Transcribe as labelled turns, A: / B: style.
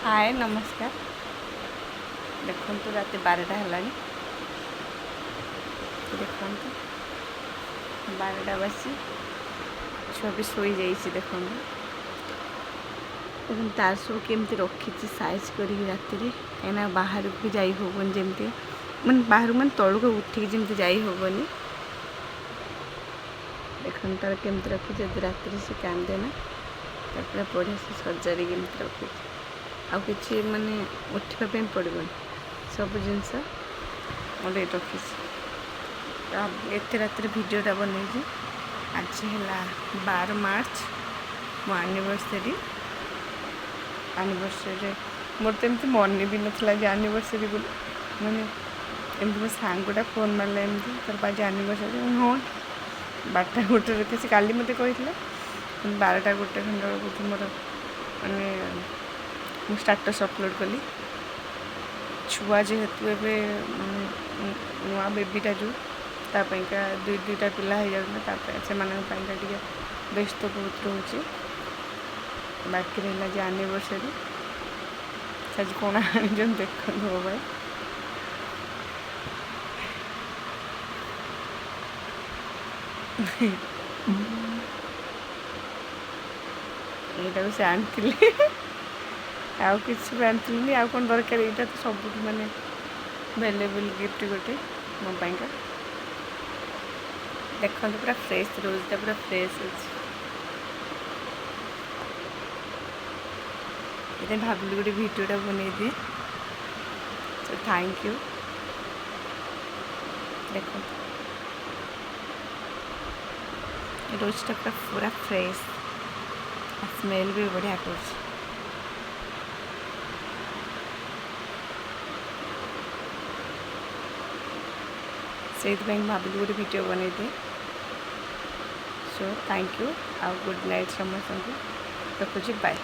A: हाय नमस्कार। देखो रात 12टा है। देखो 12टा बसी छुआ भी शोई जाइए। देखो तार सब केमती रखी साइज कर राति कहीं बाहर भी जाई होबन जमती मन बाहर मन तलू को उठिक जमी जाइबनी। देखो तार केमती रखी जब राति से कांदे ना पूरा बढ़िया से सजारी केमती रखी आउ कि माने उठापी पड़ो सब जिनस मोटे रखी। एत रात भिडटा बन आज है 12 मार्च मो एनिवर्सरी मोर तो एमती मन भी नाला एनिवर्सरी बोली मैंने एमती मो सांगटा फोन मारे एमती तर आज एनिवर्सरी हाँ 12टा 1 रखी काली मत कही 12टा 1 खंड बेलू मोर माने मुझे स्टाटस अपलोड कली छुआ जेहेतु एवं नुआ बेबीटा जो तापाइका 2-2टा पिला हो जाता से व्यस्त बहुत रोचे। बाकी रहा जो एनिवर्सरी आज कौन आनी देख भाई यहाँ से आनी आउ किसी भी आनी आउ कौन दरकार यहाँ तो सब माने वेलेबल गिफ्ट गोटे मोपाई का। देखो पूरा फ्रेश रोजटा पूरा फ्रेश अच्छे भाविली गोटे भिडियोटा बन दिए तो थैंक यू। देखो रोजटा पूरा फ्रेश स्मेल भी बढ़िया कर से भाविली गोटे भिडियो बन दिए। सो थैंक यू आउ गुड नाइट समस्त रखुची बाय।